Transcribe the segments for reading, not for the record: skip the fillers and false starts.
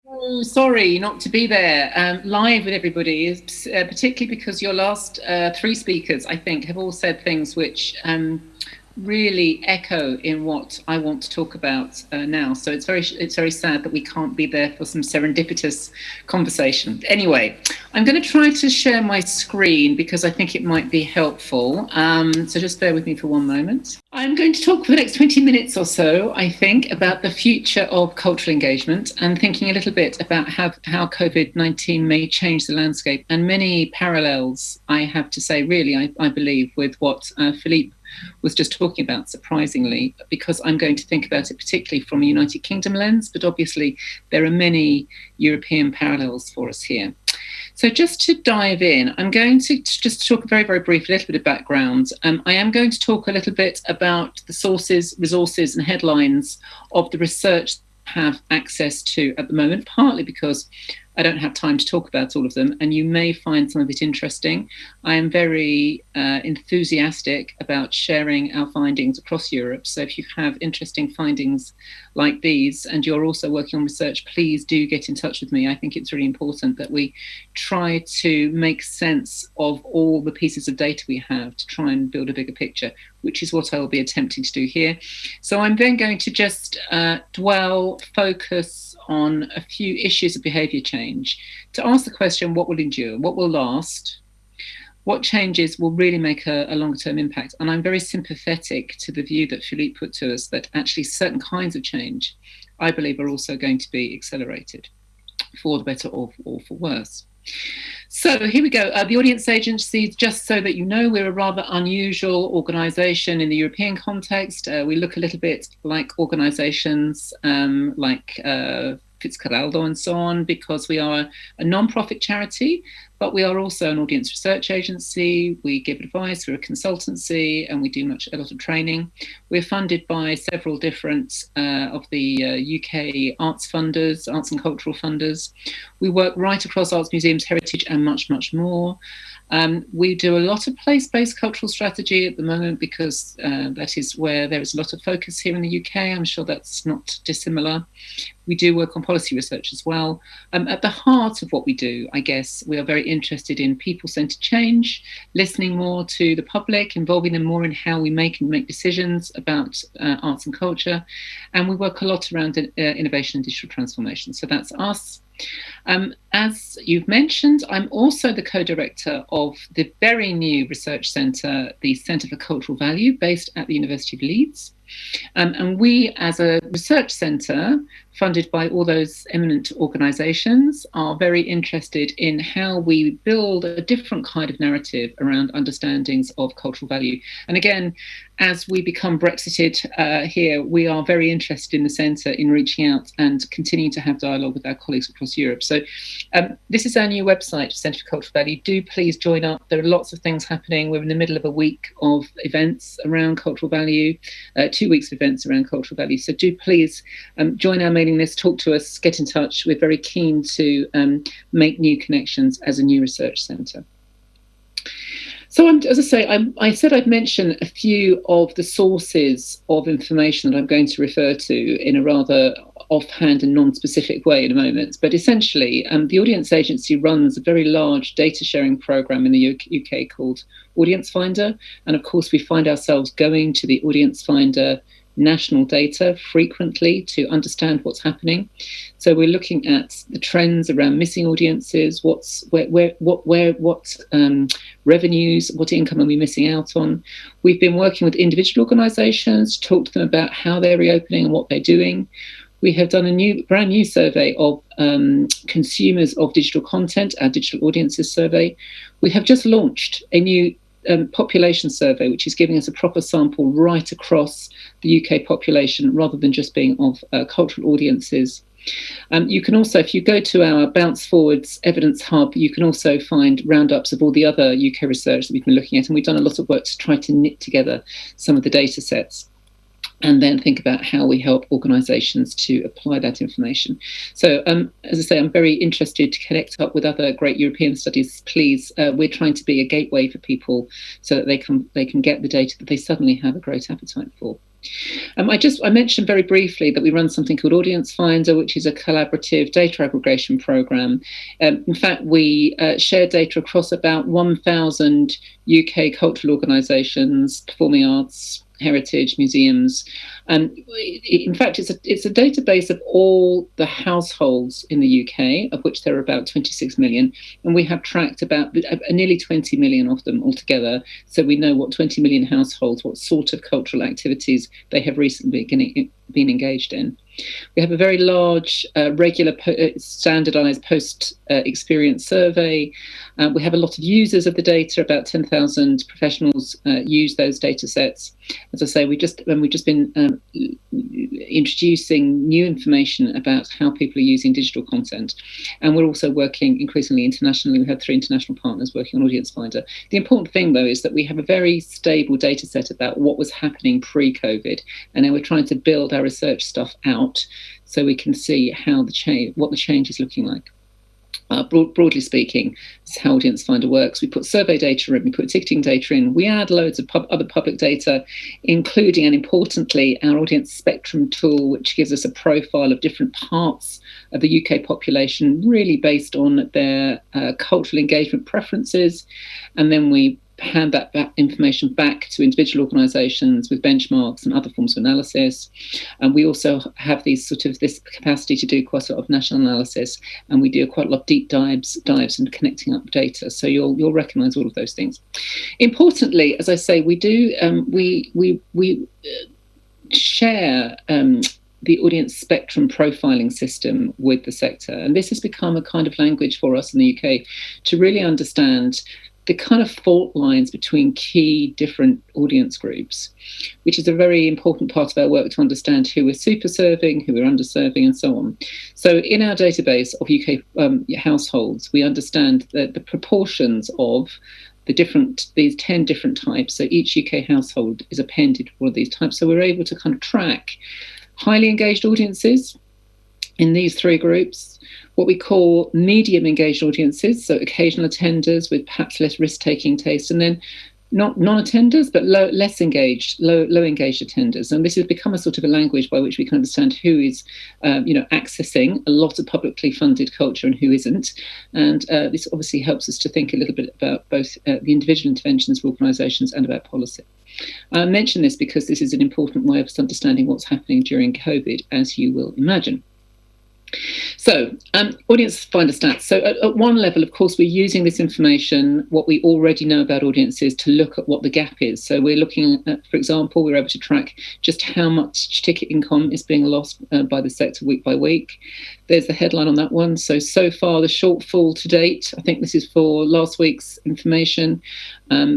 Oh, sorry not to be there live with everybody, particularly because your last three speakers, I think, have all said things which really echo in what I want to talk about now. So it's very sad that we can't be there for some serendipitous conversation. Anyway, I'm going to try to share my screen because I think it might be helpful. So just bear with me for one moment. I'm going to talk for the next 20 minutes or so, I think, about the future of cultural engagement and thinking a little bit about how COVID-19 may change the landscape, and many parallels, I have to say, really, I believe, with what Philippe was just talking about, surprisingly, because I'm going to think about it particularly from a United Kingdom lens, but obviously there are many European parallels for us here. So just to dive in, I'm going to just talk very, very briefly, a little bit of background. I am going to talk a little bit about the sources, resources and headlines of the research I have access to at the moment, partly because I don't have time to talk about all of them, and you may find some of it interesting. I am very enthusiastic about sharing our findings across Europe. So if you have interesting findings like these and you're also working on research, please do get in touch with me. I think it's really important that we try to make sense of all the pieces of data we have to try and build a bigger picture, which is what I will be attempting to do here. So I'm then going to just focus on a few issues of behaviour change to ask the question, what will endure, what will last, what changes will really make a longer term impact. And I'm very sympathetic to the view that Philippe put to us that actually certain kinds of change, I believe, are also going to be accelerated for the better or for worse. So here we go. The audience agency, just so that you know, we're a rather unusual organisation in the European context. We look a little bit like organisations like Fitzcarraldo and so on, because we are a non-profit charity, but we are also an audience research agency. We give advice, we're a consultancy, and we do a lot of training. We're funded by several different of the UK arts funders, arts and cultural funders. We work right across arts, museums, heritage, and much, much more. We do a lot of place-based cultural strategy at the moment because that is where there is a lot of focus here in the UK. I'm sure that's not dissimilar. We do work on policy research as well. At the heart of what we do, I guess, we are very interested in people-centred change, listening more to the public, involving them more in how we make decisions about arts and culture. And we work a lot around innovation and digital transformation. So that's us. As you've mentioned, I'm also the co-director of the very new research centre, the Centre for Cultural Value, based at the University of Leeds. And we, as a research centre, funded by all those eminent organisations, are very interested in how we build a different kind of narrative around understandings of cultural value. And again, as we become Brexited here, we are very interested in the centre in reaching out and continuing to have dialogue with our colleagues across Europe. So this is our new website, Centre for Cultural Value. Do please join up. There are lots of things happening. We're in the middle of a week of events around cultural value, 2 weeks of events around cultural value. So do please join our mailing list, talk to us, get in touch. We're very keen to make new connections as a new research centre. So, as I say, I said I'd mention a few of the sources of information that I'm going to refer to in a rather offhand and non-specific way in a moment. But essentially, the audience agency runs a very large data sharing programme in the UK called Audience Finder. And of course, we find ourselves going to the Audience Finder national data frequently to understand what's happening. So we're looking at the trends around missing audiences, what revenues, what income are we missing out on. We've been working with individual organisations to talk to them about how they're reopening and what they're doing. We have done a brand new survey of consumers of digital content, our digital audiences survey. We have just launched a new population survey, which is giving us a proper sample right across the UK population, rather than just being of cultural audiences. You can also, if you go to our Bounce Forwards Evidence Hub, you can also find roundups of all the other UK research that we've been looking at, and we've done a lot of work to try to knit together some of the data sets and then think about how we help organisations to apply that information. So, as I say, I'm very interested to connect up with other great European studies. Please, we're trying to be a gateway for people so that they can get the data that they suddenly have a great appetite for. I mentioned very briefly that we run something called Audience Finder, which is a collaborative data aggregation program. In fact, we share data across about 1,000 UK cultural organisations, performing arts, heritage, museums. In fact, it's a database of all the households in the UK, of which there are about 26 million, and we have tracked about nearly 20 million of them altogether. So we know what 20 million households, what sort of cultural activities they have recently been engaged in. We have a very large, regular, standardised post-experience survey. We have a lot of users of the data. About 10,000 professionals use those data sets. As I say, we've just been introducing new information about how people are using digital content. And we're also working increasingly internationally. We have 3 international partners working on Audience Finder. The important thing, though, is that we have a very stable data set about what was happening pre-COVID. And then we're trying to build our research stuff out so we can see how what the change is looking like. Broadly speaking, this is how Audience Finder works. We put survey data in, we put ticketing data in, we add loads of other public data, including and importantly our audience spectrum tool, which gives us a profile of different parts of the UK population, really based on their cultural engagement preferences. And then we hand that information back to individual organisations with benchmarks and other forms of analysis. And we also have this capacity to do quite a lot of national analysis, and we do quite a lot of deep dives and connecting up data. So you'll recognise all of those things. Importantly, as I say, we do we share the audience spectrum profiling system with the sector, and this has become a kind of language for us in the UK to really understand the kind of fault lines between key different audience groups, which is a very important part of our work to understand who we're super serving, who we're underserving, and so on. So in our database of UK households, we understand that the proportions of these 10 different types, so each UK household is appended to one of these types. So we're able to kind of track highly engaged audiences in these 3 groups, what we call medium engaged audiences, so occasional attenders with perhaps less risk-taking taste, and then not non-attenders, but less engaged, low engaged attenders. And this has become a sort of a language by which we can understand who is, accessing a lot of publicly funded culture and who isn't. And this obviously helps us to think a little bit about both the individual interventions of organisations and about policy. I mention this because this is an important way of us understanding what's happening during COVID, as you will imagine. So, Audience Finder stats. So at one level, of course, we're using this information, what we already know about audiences, to look at what the gap is. So we're looking at, for example, we're able to track just how much ticket income is being lost by the sector week by week. There's the headline on that one. So far, the shortfall to date, I think this is for last week's information,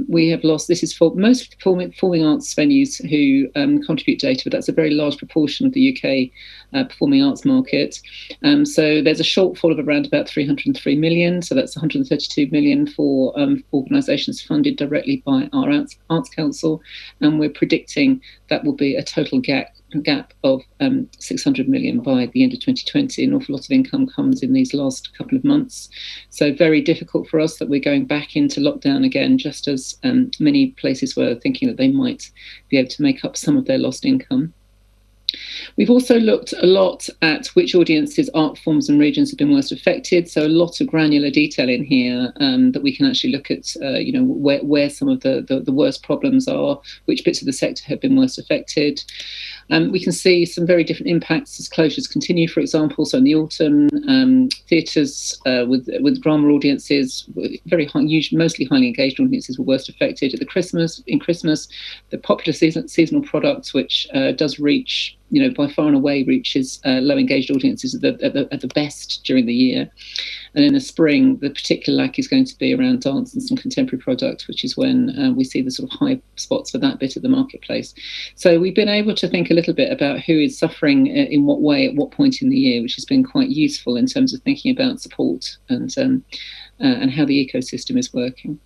we have lost, this is for most performing arts venues who contribute data, but that's a very large proportion of the UK performing arts market. So there's a shortfall of around about 303 million. So that's 132 million for organisations funded directly by our Arts Council. And we're predicting that will be a total gap of 600 million by the end of 2020. An awful lot of income comes in these last couple of months. So very difficult for us that we're going back into lockdown again, just as many places were thinking that they might be able to make up some of their lost income. We've also looked a lot at which audiences, art forms and regions have been worst affected. So a lot of granular detail in here that we can actually look at, where some of the worst problems are, which bits of the sector have been worst affected. We can see some very different impacts as closures continue, for example. So in the autumn, theatres with drama audiences, very high, mostly highly engaged audiences were worst affected. In Christmas, the popular seasonal products, which does reach, by far and away reaches low engaged audiences at the best during the year. And in the spring, the particular lack is going to be around dance and some contemporary products, which is when we see the sort of high spots for that bit of the marketplace. So we've been able to think a little bit about who is suffering in what way at what point in the year, which has been quite useful in terms of thinking about support and how the ecosystem is working.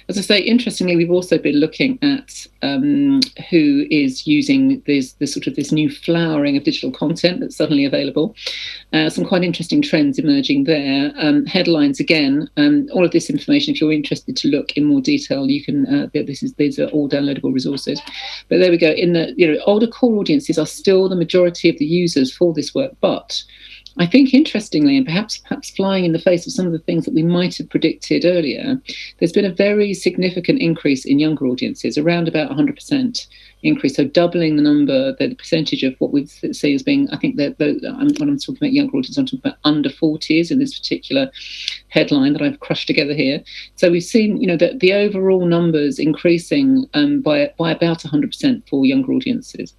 As I say, interestingly, we've also been looking at who is using this sort of this new flowering of digital content that's suddenly available. Some quite interesting trends emerging there. Headlines again. All of this information, if you're interested to look in more detail, you can. These are all downloadable resources. But there we go. In the older core audiences are still the majority of the users for this work, but I think interestingly, and perhaps flying in the face of some of the things that we might have predicted earlier, there's been a very significant increase in younger audiences, around about 100% increase, so doubling the percentage of what we see as being, I think that when I'm talking about younger audiences, I'm talking about under 40s in this particular headline that I've crushed together here. So we've seen, that the overall numbers increasing by about 100% for younger audiences.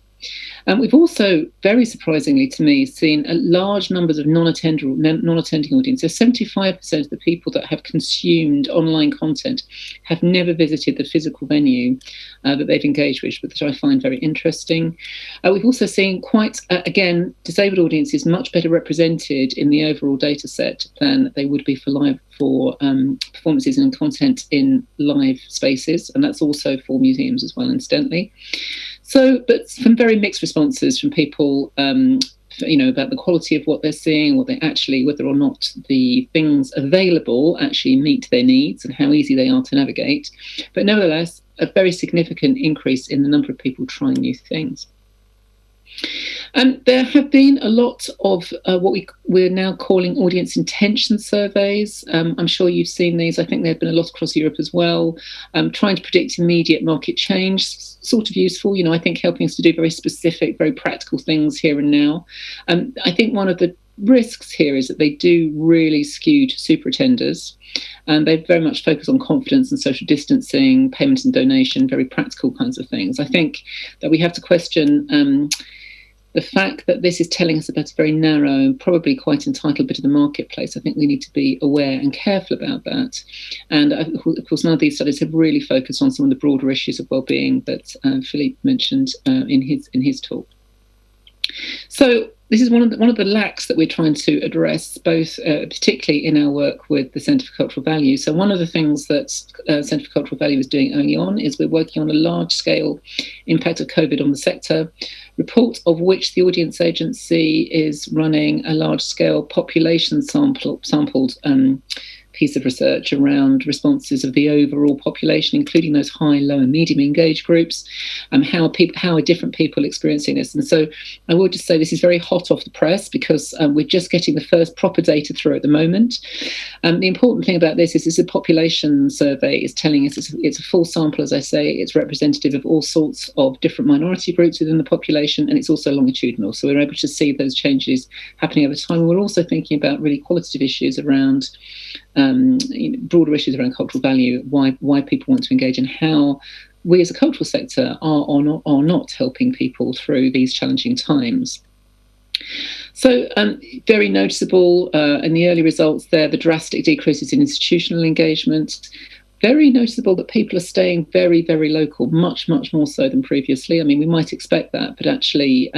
We've also, very surprisingly to me, seen a large numbers of non-attending audiences. So 75% of the people that have consumed online content have never visited the physical venue that they've engaged with, which I find very interesting. We've also seen quite, again, disabled audiences much better represented in the overall data set than they would be for performances and content in live spaces, and that's also for museums as well, incidentally. So, but some very mixed responses from people, about the quality of what they're seeing, whether or not the things available actually meet their needs and how easy they are to navigate. But nevertheless, a very significant increase in the number of people trying new things. There have been a lot of what we're now calling audience intention surveys. I'm sure you've seen these. I think there have been a lot across Europe as well, trying to predict immediate market change. Sort of useful, I think, helping us to do very specific, very practical things here and now. I think one of the risks here is that they do really skew to super attenders, and they very much focus on confidence and social distancing, payment and donation, very practical kinds of things. I think that we have to question the fact that this is telling us about a very narrow and probably quite entitled bit of the marketplace. I think we need to be aware and careful about that. And of course, none of these studies have really focused on some of the broader issues of well-being that Philippe mentioned in his talk. So this is one of the lacks that we're trying to address, both particularly in our work with the Centre for Cultural Value. So one of the things that Centre for Cultural Value is doing early on is we're working on a large-scale impact of COVID on the sector, report of which the Audience Agency is running a large-scale population sampled piece of research around responses of the overall population, including those high, low and medium engaged groups, how are different people experiencing this. And so I will just say this is very hot off the press because we're just getting the first proper data through at the moment. The important thing about this is a population survey is telling us it's a full sample, as I say. It's representative of all sorts of different minority groups within the population, and it's also longitudinal. So we're able to see those changes happening over time. We're also thinking about really qualitative issues around broader issues around cultural value, why people want to engage, and how we as a cultural sector are not helping people through these challenging times. So very noticeable in the early results there, the drastic decreases in institutional engagement. Very noticeable that people are staying very, very local, much, much more so than previously. I mean, we might expect that, but actually,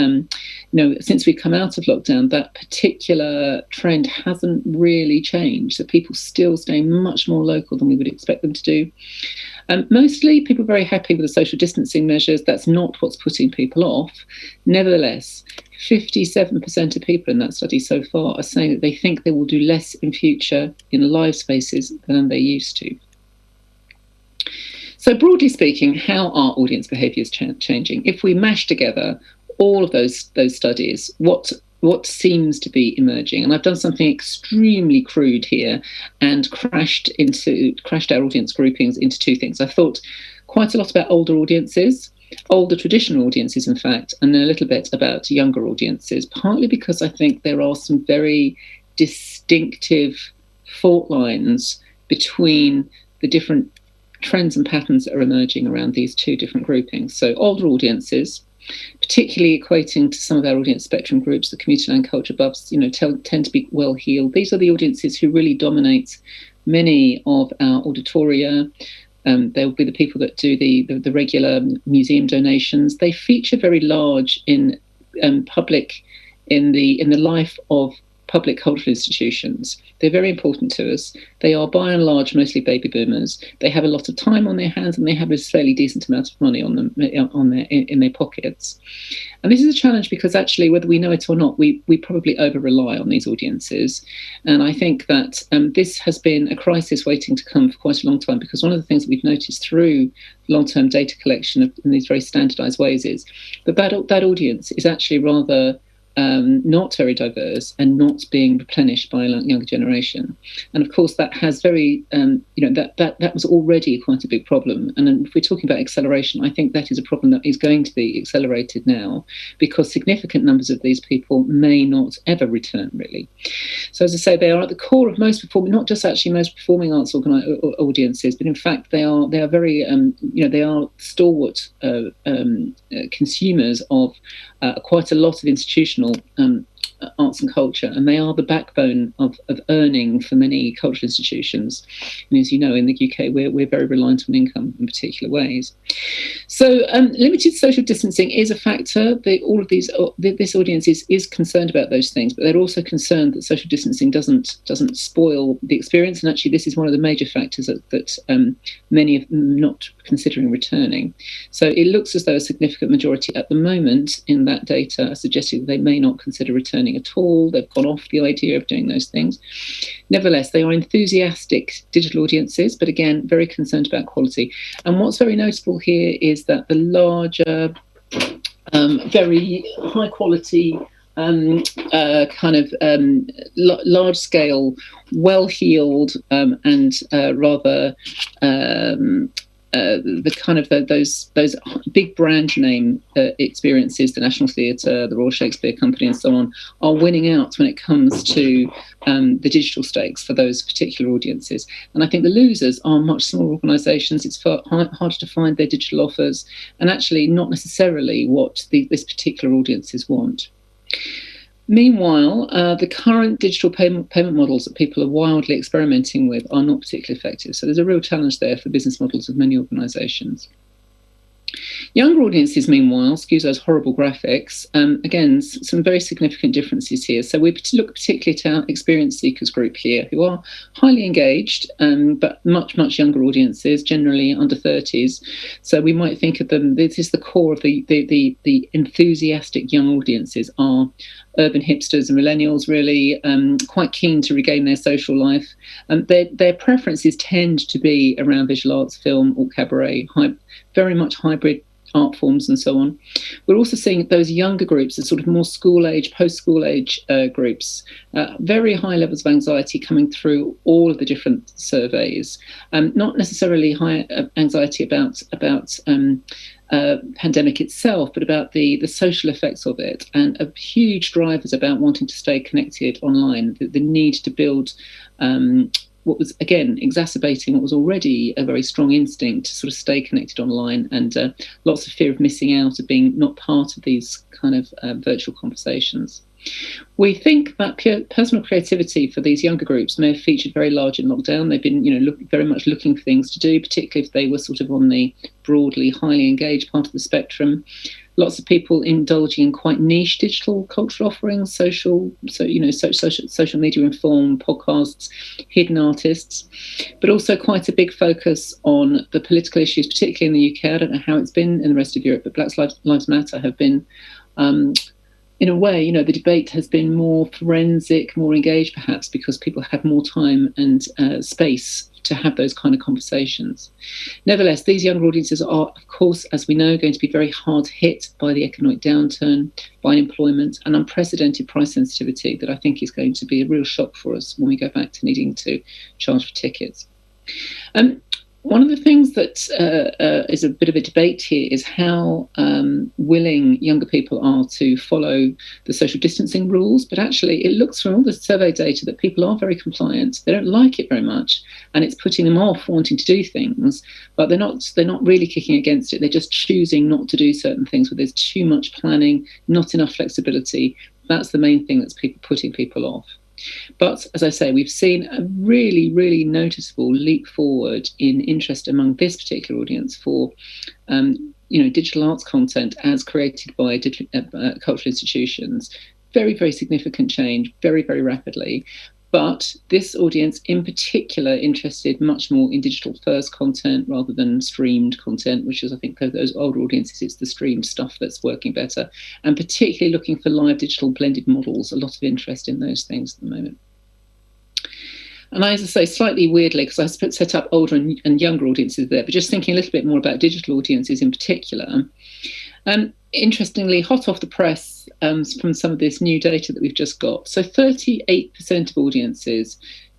since we've come out of lockdown, that particular trend hasn't really changed. So people still staying much more local than we would expect them to do. Mostly, people are very happy with the social distancing measures. That's not what's putting people off. Nevertheless, 57% of people in that study so far are saying that they think they will do less in future in live spaces than they used to. So broadly speaking, how are audience behaviours changing? If we mash together all of those studies, what seems to be emerging? And I've done something extremely crude here and crashed our audience groupings into two things. I've thought quite a lot about older audiences, older traditional audiences, in fact, and then a little bit about younger audiences, partly because I think there are some very distinctive fault lines between the different trends and patterns that are emerging around these two different groupings. So older audiences, particularly equating to some of our audience spectrum groups, the community and culture buffs, tend to be well heeled. These are the audiences who really dominate many of our auditoria. They will be the people that do the regular museum donations. They feature very large in public in the life of public cultural institutions. They're very important to us. They are, by and large, mostly baby boomers. They have a lot of time on their hands, and they have a fairly decent amount of money on them in their pockets. And this is a challenge because actually, whether we know it or not, we probably over-rely on these audiences. And I think that this has been a crisis waiting to come for quite a long time, because one of the things that we've noticed through long-term data collection in these very standardized ways is that that audience is actually rather not very diverse and not being replenished by a younger generation. And of course, that has that was already quite a big problem. And if we're talking about acceleration, I think that is a problem that is going to be accelerated now, because significant numbers of these people may not ever return, really. So as I say, they are at the core of most performing, not just actually most performing arts audiences, but in fact they are very they are stalwart consumers of quite a lot of institutional arts and culture, and they are the backbone of earning for many cultural institutions. And as you know, in the UK, we're very reliant on income in particular ways. So limited social distancing is a factor. This audience is concerned about those things, but they're also concerned that social distancing doesn't spoil the experience. And actually, this is one of the major factors that many are not considering returning. So it looks as though a significant majority at the moment in that data are suggesting that they may not consider returning at all. They've gone off the idea of doing those things. Nevertheless, they are enthusiastic digital audiences, but again, very concerned about quality. And what's very notable here is that the larger, very high quality, large scale, well-heeled and rather those big brand name experiences, the National Theatre, the Royal Shakespeare Company, and so on, are winning out when it comes to the digital stakes for those particular audiences. And I think the losers are much smaller organisations. It's far harder to find their digital offers, and actually not necessarily what this particular audiences want. Meanwhile, the current digital payment models that people are wildly experimenting with are not particularly effective. So there's a real challenge there for business models of many organisations. Younger audiences, meanwhile, excuse those horrible graphics, again, some very significant differences here. So we look particularly at our experience seekers group here, who are highly engaged, but much, much younger audiences, generally under 30s. So we might think of them, this is the core of the enthusiastic young audiences are urban hipsters and millennials, really quite keen to regain their social life. Their preferences tend to be around visual arts, film or cabaret, very much hybrid art forms and so on. We're also seeing those younger groups, the sort of more school age, post-school age groups, very high levels of anxiety coming through all of the different surveys. Not necessarily high anxiety about pandemic itself, but about the social effects of it, and a huge drivers about wanting to stay connected online, the need to build what was, again, exacerbating what was already a very strong instinct to sort of stay connected online, and lots of fear of missing out, of being not part of these kind of virtual conversations. We think that personal creativity for these younger groups may have featured very large in lockdown. They've been, very much looking for things to do, particularly if they were sort of on the broadly highly engaged part of the spectrum. Lots of people indulging in quite niche digital cultural offerings, social media informed podcasts, hidden artists, but also quite a big focus on the political issues, particularly in the UK. I don't know how it's been in the rest of Europe, but Black Lives Matter have been, in a way, the debate has been more forensic, more engaged, perhaps because people have more time and space to have those kind of conversations. Nevertheless, these younger audiences are, of course, as we know, going to be very hard hit by the economic downturn, by unemployment and unprecedented price sensitivity that I think is going to be a real shock for us when we go back to needing to charge for tickets. One of the things that is a bit of a debate here is how willing younger people are to follow the social distancing rules. But actually, it looks from all the survey data that people are very compliant. They don't like it very much, and it's putting them off wanting to do things. But they're not really kicking against it. They're just choosing not to do certain things where there's too much planning, not enough flexibility. That's the main thing that's putting people off. But as I say, we've seen a really, really noticeable leap forward in interest among this particular audience for, digital arts content as created by cultural institutions. very, very significant change very, very rapidly. But this audience in particular interested much more in digital first content rather than streamed content, which is, I think, for those older audiences, it's the streamed stuff that's working better. And particularly looking for live digital blended models, a lot of interest in those things at the moment. And as I say, slightly weirdly, because I set up older and younger audiences there, but just thinking a little bit more about digital audiences in particular. Interestingly, hot off the press from some of this new data that we've just got, so 38% of audiences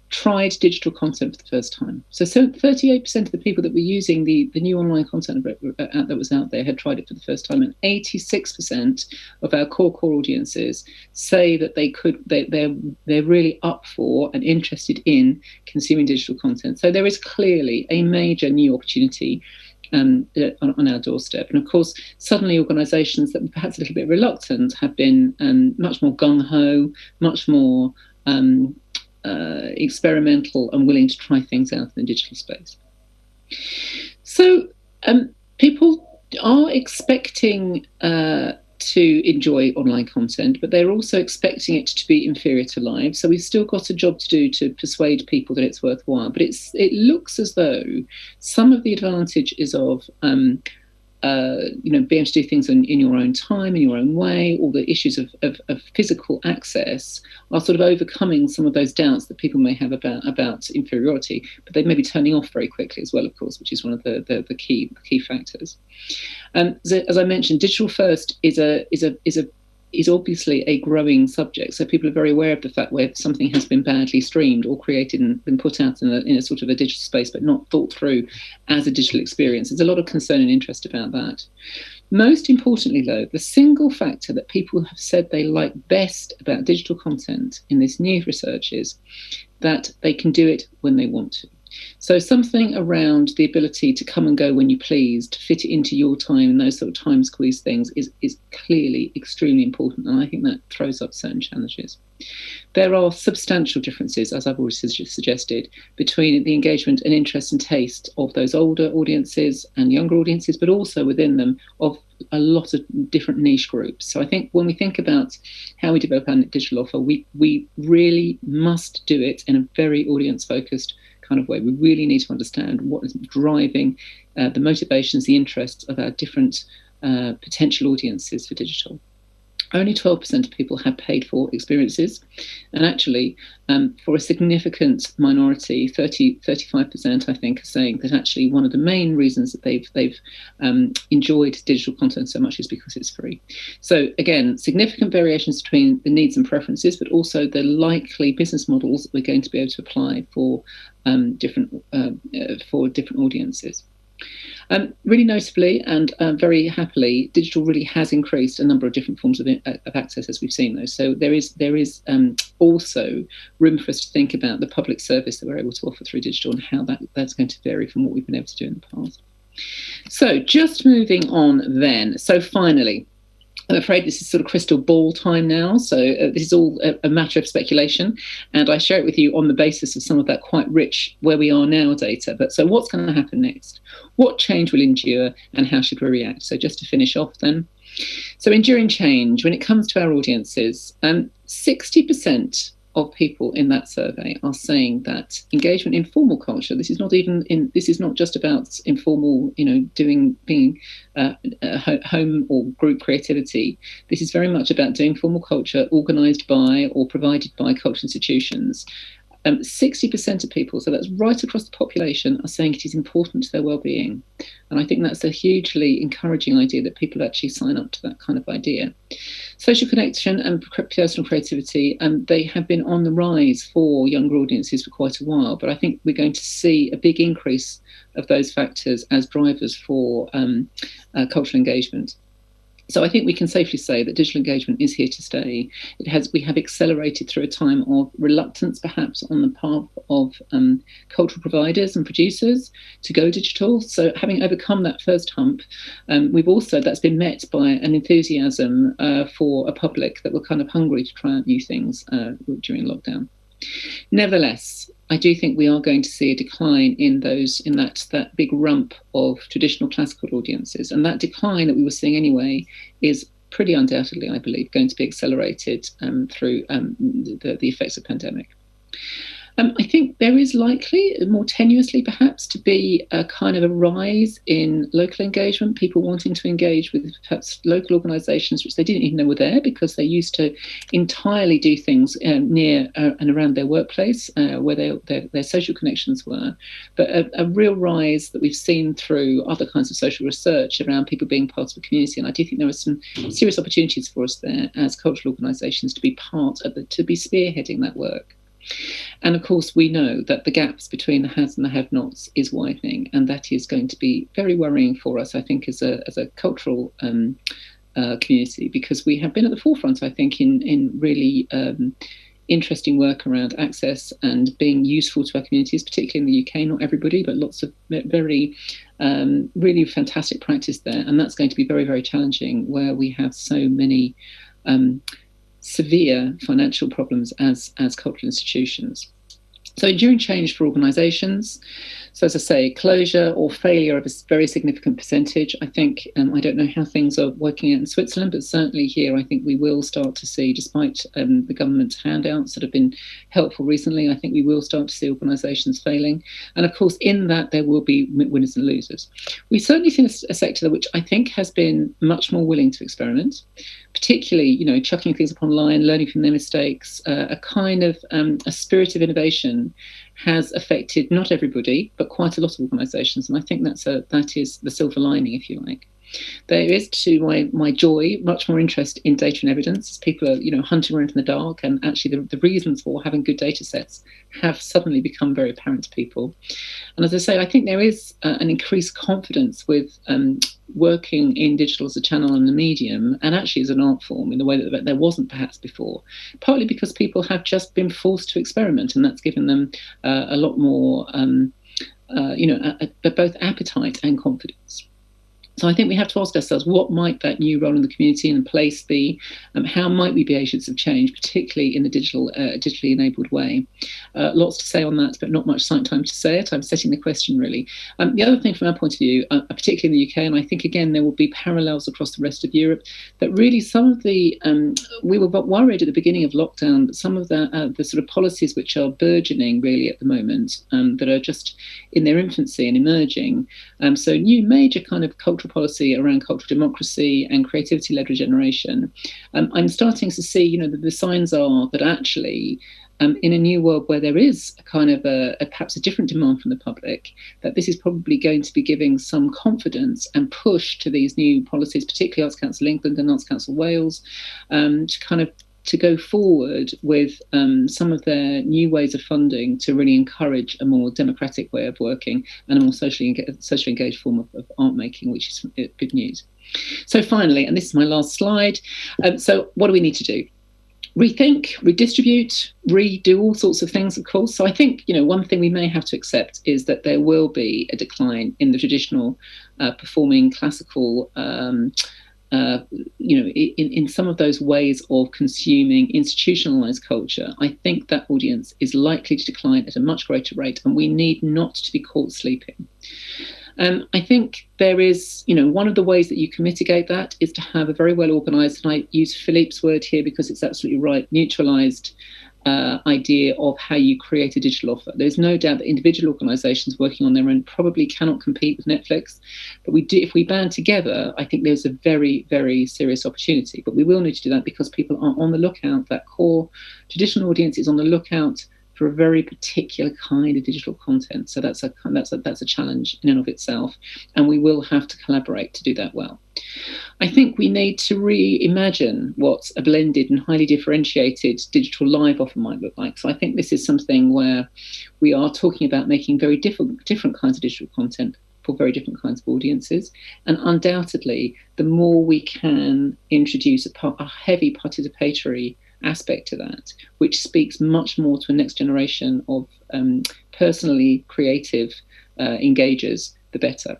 tried digital content for the first time. So 38% of the people that were using the new online content that was out there had tried it for the first time, and 86% of our core audiences say that they're really up for and interested in consuming digital content. So there is clearly a major new opportunity on our doorstep. And of course, suddenly organisations that were perhaps a little bit reluctant have been much more gung-ho, much more experimental and willing to try things out in the digital space. So people are expecting to enjoy online content, but they're also expecting it to be inferior to live. So we've still got a job to do to persuade people that it's worthwhile. But it looks as though some of the advantages of being able to do things in your own time, in your own way, all the issues of physical access are sort of overcoming some of those doubts that people may have about inferiority, but they may be turning off very quickly as well, of course, which is one of the key factors. As I mentioned, digital first is obviously a growing subject. So people are very aware of the fact where something has been badly streamed or created and been put out in a sort of a digital space, but not thought through as a digital experience. There's a lot of concern and interest about that. Most importantly, though, the single factor that people have said they like best about digital content in this new research is that they can do it when they want to. So something around the ability to come and go when you please, to fit it into your time, and those sort of time squeeze things is clearly extremely important. And I think that throws up certain challenges. There are substantial differences, as I've already suggested, between the engagement and interest and taste of those older audiences and younger audiences, but also within them of a lot of different niche groups. So I think when we think about how we develop our digital offer, we really must do it in a very audience-focused kind of way. We really need to understand what is driving the motivations, the interests of our different potential audiences for digital. Only 12% of people have paid for experiences. And actually, for a significant minority, 35%, I think, are saying that actually one of the main reasons that they've enjoyed digital content so much is because it's free. So again, significant variations between the needs and preferences, but also the likely business models that we're going to be able to apply for different audiences. Really notably and very happily, digital really has increased a number of different forms of access, as we've seen those. So there is also room for us to think about the public service that we're able to offer through digital and how that's going to vary from what we've been able to do in the past. So just moving on then. So finally, I'm afraid this is sort of crystal ball time now. So this is all a matter of speculation, and I share it with you on the basis of some of that quite rich where we are now data. But so what's going to happen next? What change will endure, and how should we react? So just to finish off then. So enduring change, when it comes to our audiences, 60% of people in that survey are saying that engagement in formal culture, this is not just about informal, being home or group creativity. This is very much about doing formal culture organised by or provided by cultural institutions. 60% of people, so that's right across the population, are saying it is important to their well-being. And I think that's a hugely encouraging idea that people actually sign up to that kind of idea. Social connection and personal creativity, they have been on the rise for younger audiences for quite a while, but I think we're going to see a big increase of those factors as drivers for cultural engagement. So I think we can safely say that digital engagement is here to stay. We have accelerated through a time of reluctance, perhaps, on the part of cultural providers and producers to go digital. So having overcome that first hump, that's been met by an enthusiasm for a public that were kind of hungry to try out new things during lockdown. Nevertheless, I do think we are going to see a decline in that big rump of traditional classical audiences, and that decline that we were seeing anyway is pretty undoubtedly, I believe, going to be accelerated through the effects of pandemic. I think there is likely, more tenuously perhaps, to be a kind of a rise in local engagement, people wanting to engage with perhaps local organisations which they didn't even know were there because they used to entirely do things near and around their workplace where their social connections were. But a real rise that we've seen through other kinds of social research around people being part of a community. And I do think there are some serious opportunities for us there as cultural organisations to be to be spearheading that work. And of course, we know that the gaps between the haves and the have-nots is widening, and that is going to be very worrying for us, I think, as a cultural community, because we have been at the forefront, I think, in really interesting work around access and being useful to our communities, particularly in the UK. Not everybody, but lots of very, really fantastic practice there, and that's going to be very, very challenging where we have so many severe financial problems as cultural institutions. So enduring change for organisations. So as I say, closure or failure of a very significant percentage. I think, I don't know how things are working out in Switzerland, but certainly here I think we will start to see, despite the government's handouts that have been helpful recently, I think we will start to see organisations failing. And of course, in that there will be winners and losers. We've certainly seen a sector which I think has been much more willing to experiment, particularly, chucking things up online, learning from their mistakes, a kind of a spirit of innovation has affected not everybody, but quite a lot of organisations. And I think that is the silver lining, if you like. There is, to my joy, much more interest in data and evidence as people are, hunting around in the dark, and actually the reasons for having good data sets have suddenly become very apparent to people. And as I say, I think there is an increased confidence with working in digital as a channel and a medium, and actually as an art form in the way that there wasn't perhaps before, partly because people have just been forced to experiment, and that's given them a lot more, both appetite and confidence. So I think we have to ask ourselves, what might that new role in the community and place be? How might we be agents of change, particularly in the digitally enabled way? Lots to say on that, but not much time to say it. I'm setting the question, really. The other thing from our point of view, particularly in the UK, and I think, again, there will be parallels across the rest of Europe, that really some of the, we were worried at the beginning of lockdown, that some of the sort of policies which are burgeoning really at the moment, that are just in their infancy and emerging, so new major kind of cultural policy around cultural democracy and creativity-led regeneration. I'm starting to see, that the signs are that actually, in a new world where there is a kind of perhaps a different demand from the public, that this is probably going to be giving some confidence and push to these new policies, particularly Arts Council England and Arts Council Wales, to go forward with some of their new ways of funding to really encourage a more democratic way of working and a more socially engaged form of art making, which is good news. So finally, and this is my last slide, so what do we need to do? Rethink, redistribute, redo all sorts of things, of course. So I think, one thing we may have to accept is that there will be a decline in the traditional performing classical in some of those ways of consuming institutionalized culture. I think that audience is likely to decline at a much greater rate, and we need not to be caught sleeping. I think there is, one of the ways that you can mitigate that is to have a very well organised, and I use Philippe's word here because it's absolutely right, neutralised idea of how you create a digital offer. There's no doubt that individual organisations working on their own probably cannot compete with Netflix, but if we band together, I think there's a very, very serious opportunity. But we will need to do that because people are on the lookout. That core traditional audience is on the lookout for a very particular kind of digital content. So that's a challenge in and of itself, and we will have to collaborate to do that well. I think we need to reimagine what a blended and highly differentiated digital live offer might look like. So I think this is something where we are talking about making very different kinds of digital content for very different kinds of audiences. And undoubtedly, the more we can introduce a heavy participatory aspect to that, which speaks much more to a next generation of personally creative engagers, the better.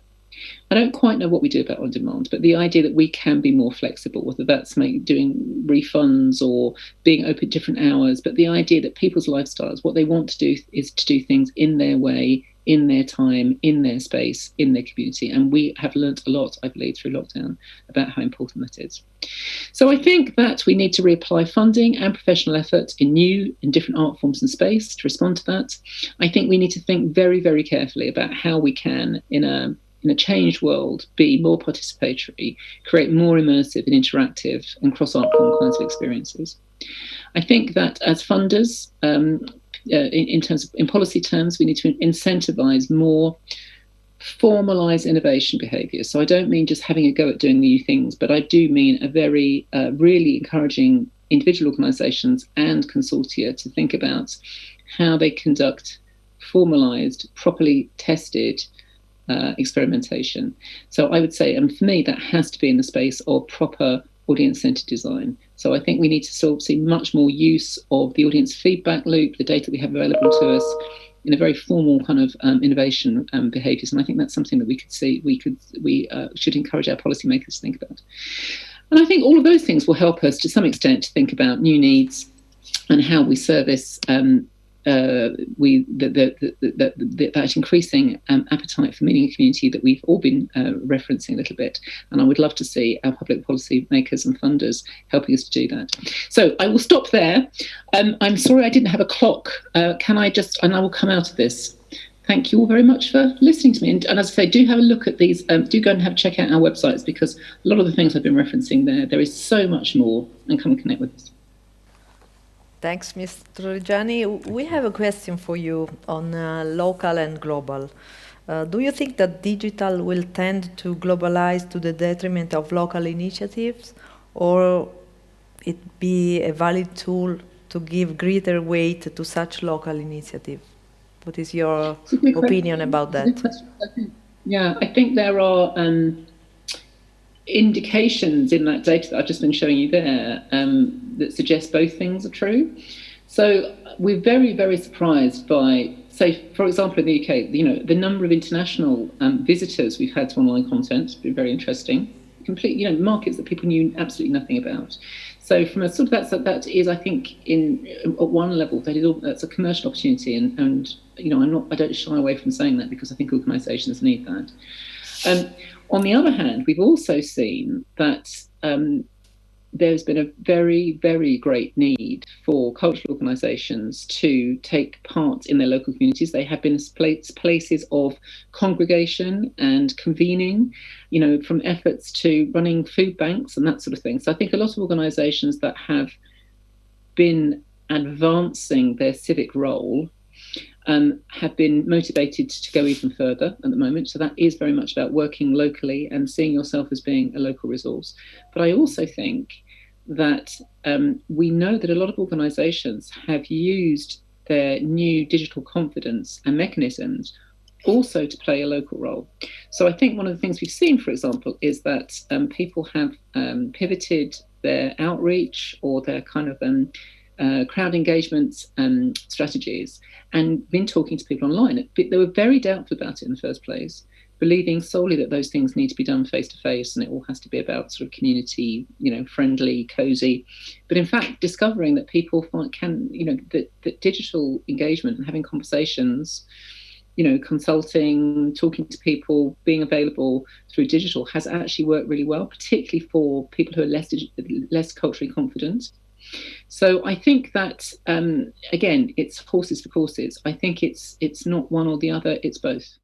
I don't quite know what we do about on demand, but the idea that we can be more flexible, whether that's doing refunds or being open different hours, but the idea that people's lifestyles, what they want to do is to do things in their way, in their time, in their space, in their community. And we have learnt a lot, I believe, through lockdown about how important that is. So I think that we need to reapply funding and professional effort in different art forms and space to respond to that. I think we need to think very, very carefully about how we can, in a changed world, be more participatory, create more immersive and interactive and cross-art form kinds of experiences. I think that as funders, in policy terms, we need to incentivise more formalised innovation behaviour. So I don't mean just having a go at doing new things, but I do mean a very really encouraging individual organisations and consortia to think about how they conduct formalised, properly tested experimentation. So I would say, for me, that has to be in the space of proper audience-centred design. So I think we need to sort of see much more use of the audience feedback loop, the data we have available to us, in a very formal kind of innovation behaviours. And I think that's something that we should encourage our policymakers to think about. And I think all of those things will help us to some extent to think about new needs and how we service that increasing appetite for meaning and community that we've all been referencing a little bit. And I would love to see our public policy makers and funders helping us to do that. So I will stop there. I'm sorry I didn't have a clock. And I will come out of this. Thank you all very much for listening to me. And as I say, do have a look at these. Do go and check out our websites, because a lot of the things I've been referencing there is so much more, and come and connect with us. Thanks, Ms. Torreggiani. We have a question for you on local and global. Do you think that digital will tend to globalize to the detriment of local initiatives, or it be a valid tool to give greater weight to such local initiatives? What is your opinion about that? Yeah, I think there are indications in that data that I've just been showing you there that suggest both things are true. So we're very, very surprised by, say, for example, in the UK, the number of international visitors we've had to online content has been very interesting. Complete, markets that people knew absolutely nothing about. So from a sort of that is, I think, at one level that's a commercial opportunity, and I don't shy away from saying that, because I think organisations need that. On the other hand, we've also seen that there's been a very, very great need for cultural organisations to take part in their local communities. They have been places of congregation and convening, from efforts to running food banks and that sort of thing. So I think a lot of organisations that have been advancing their civic role have been motivated to go even further at the moment. So that is very much about working locally and seeing yourself as being a local resource. But I also think that we know that a lot of organisations have used their new digital confidence and mechanisms also to play a local role. So I think one of the things we've seen, for example, is that people have pivoted their outreach or their kind of crowd engagement strategies and been talking to people online. They were very doubtful about it in the first place, believing solely that those things need to be done face to face and it all has to be about sort of community, friendly, cozy. But in fact, discovering that people that digital engagement and having conversations, consulting, talking to people, being available through digital has actually worked really well, particularly for people who are less culturally confident. So I think that, again, it's horses for courses. I think it's not one or the other, it's both.